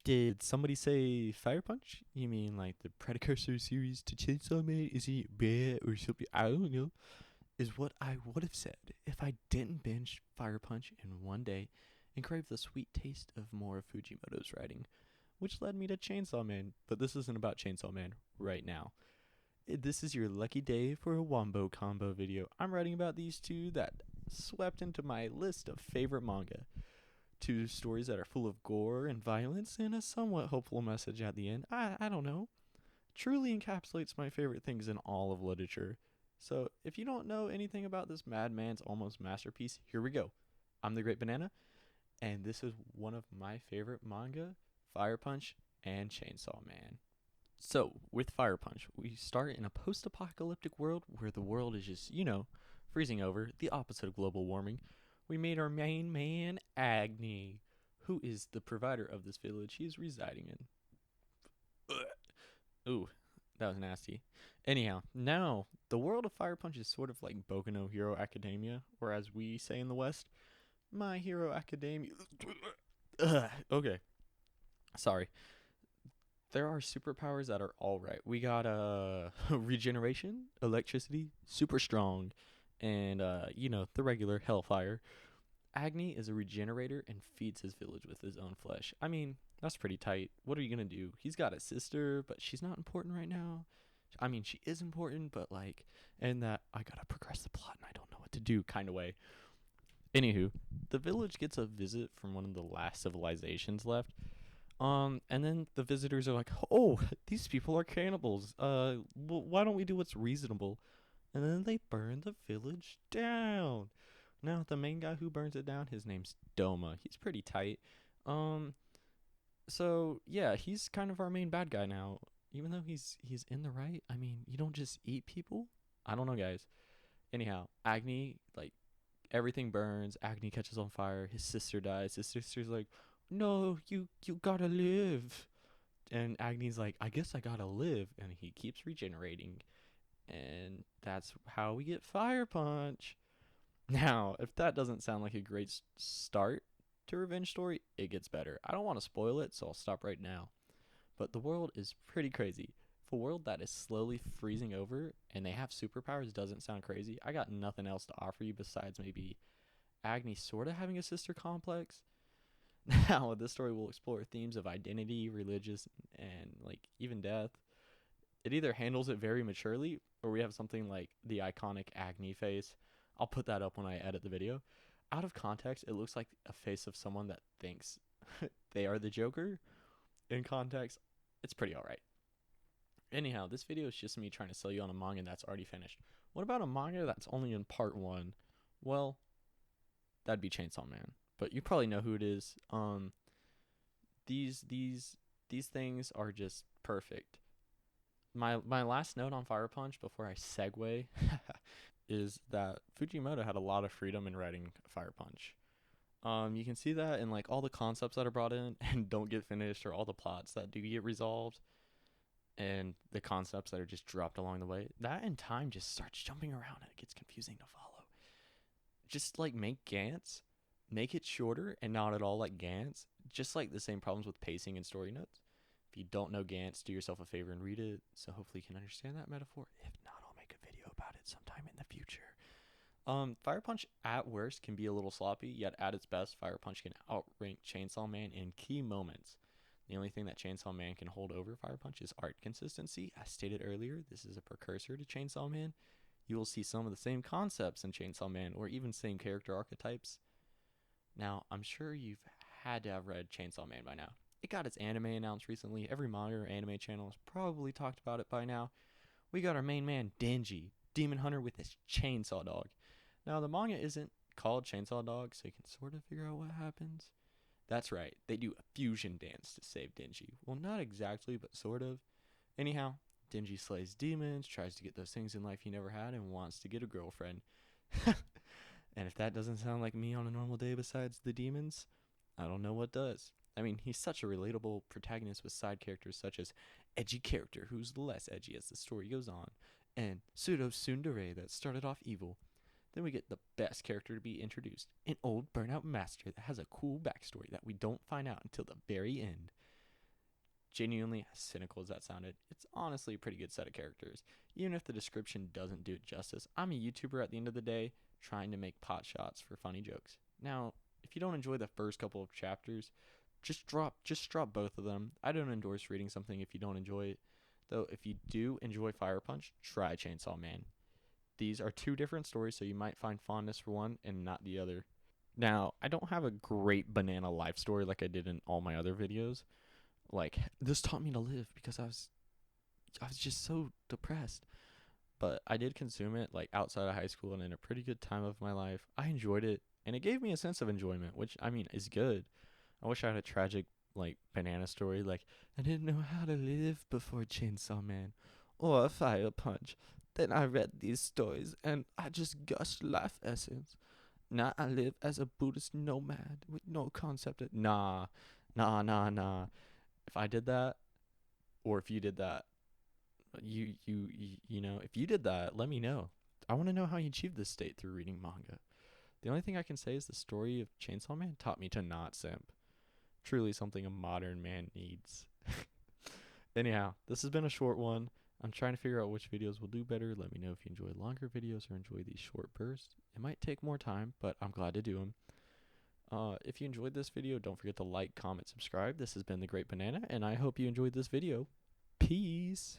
Did somebody say Fire Punch? You mean like the precursor series to Chainsaw Man? Is he bad or something? I don't know. Is what I would have said if I didn't binge Fire Punch in one day and crave the sweet taste of more of Fujimoto's writing, which led me to Chainsaw Man. But this isn't about Chainsaw Man right now. This is your lucky day for a Wombo combo video. I'm writing about these two that swept into my list of favorite manga. Two stories that are full of gore and violence and a somewhat hopeful message at the end. I don't know. Truly encapsulates my favorite things in all of literature. So, if you don't know anything about this madman's almost masterpiece, here we go. I'm the Great Banana, and this is one of my favorite manga, Fire Punch and Chainsaw Man. So, with Fire Punch, we start in a post apocalyptic world where the world is just, freezing over, the opposite of global warming. We meet our main man, Agni, who is the provider of this village he is residing in. Ugh. Ooh, that was nasty. Anyhow, now, the world of Fire Punch is sort of like Boku no Hero Academia, or as we say in the West, My Hero Academia. Okay, sorry. There are superpowers that are all right. We got regeneration, electricity, super strong, and the regular hellfire. Agni is a regenerator and feeds his village with his own flesh. I mean, that's pretty tight. What are you gonna do? He's got a sister, but she's not important right now. I mean, she is important, but like, in that I gotta progress the plot and I don't know what to do kind of way. Anywho, the village gets a visit from one of the last civilizations left. And then the visitors are like, "Oh, these people are cannibals. Why don't we do what's reasonable?" And then they burn the village down. Now, the main guy who burns it down, his name's Doma. He's pretty tight. Um, so yeah, he's kind of our main bad guy now. Even though he's in the right. I mean, you don't just eat people. I don't know, guys. Anyhow, Agni, like, everything burns. Agni catches on fire. His sister dies. His sister's like, "No, you gotta live." And Agni's like, "I guess I gotta live," and he keeps regenerating. And that's how we get Fire Punch. Now, if that doesn't sound like a great start to Revenge Story, it gets better. I don't want to spoil it, so I'll stop right now. But the world is pretty crazy. If a world that is slowly freezing over and they have superpowers doesn't sound crazy, I got nothing else to offer you besides maybe Agni sort of having a sister complex. Now, this story will explore themes of identity, religious, and like even death. It either handles it very maturely or we have something like the iconic Agni face. I'll put that up when I edit the video. Out of context, it looks like a face of someone that thinks they are the Joker. In context, it's pretty alright. Anyhow, this video is just me trying to sell you on a manga that's already finished. What about a manga that's only in part one? Well, that'd be Chainsaw Man. But you probably know who it is. These things are just perfect. My last note on Fire Punch before I segue is that Fujimoto had a lot of freedom in writing Fire Punch. You can see that in like all the concepts that are brought in and don't get finished, or all the plots that do get resolved, and the concepts that are just dropped along the way. That in time just starts jumping around and it gets confusing to follow. Just like make Gantz, make it shorter and not at all like Gantz. Just like the same problems with pacing and story notes. If you don't know Gantz, do yourself a favor and read it, so hopefully you can understand that metaphor. If not, I'll make a video about it sometime in the future. Fire Punch at worst can be a little sloppy, yet at its best, Fire Punch can outrank Chainsaw Man in key moments. The only thing that Chainsaw Man can hold over Fire Punch is art consistency. As stated earlier, this is a precursor to Chainsaw Man. You will see some of the same concepts in Chainsaw Man, or even same character archetypes. Now, I'm sure you've had to have read Chainsaw Man by now. It got its anime announced recently. Every manga or anime channel has probably talked about it by now. We got our main man, Denji, demon hunter with his chainsaw dog. Now, the manga isn't called Chainsaw Dog, so you can sort of figure out what happens. That's right, they do a fusion dance to save Denji. Well, not exactly, but sort of. Anyhow, Denji slays demons, tries to get those things in life he never had, and wants to get a girlfriend. And if that doesn't sound like me on a normal day besides the demons, I don't know what does. I mean, he's such a relatable protagonist with side characters such as edgy character who's less edgy as the story goes on, and pseudo tsundere that started off evil. Then we get the best character to be introduced, an old burnout master that has a cool backstory that we don't find out until the very end. genuinely, as cynical as that sounded, it's honestly a pretty good set of characters. Even if the description doesn't do it justice, I'm a YouTuber at the end of the day trying to make pot shots for funny jokes. Now, if you don't enjoy the first couple of chapters, just drop both of them. I don't endorse reading something if you don't enjoy it. Though if you do enjoy Fire Punch, try Chainsaw Man. These are two different stories, so you might find fondness for one and not the other. Now, I don't have a great banana life story like I did in all my other videos. Like, this taught me to live because I was just so depressed. But I did consume it like outside of high school and in a pretty good time of my life. I enjoyed it and it gave me a sense of enjoyment, which I mean is good. I wish I had a tragic like banana story like I didn't know how to live before Chainsaw Man or Fire Punch. Then I read these stories and I just gushed life essence. Now I live as a Buddhist nomad with no concept of nah. If I did that, or if you did that, if you did that, let me know. I want to know how you achieved this state through reading manga. The only thing I can say is the story of Chainsaw Man taught me to not simp. Truly something a modern man needs. Anyhow, this has been a short one. I'm trying to figure out which videos will do better. Let me know if you enjoy longer videos or enjoy these short bursts. It might take more time, but I'm glad to do them. If you enjoyed this video, don't forget to like, comment, subscribe. This has been The Great Banana, and I hope you enjoyed this video. Peace.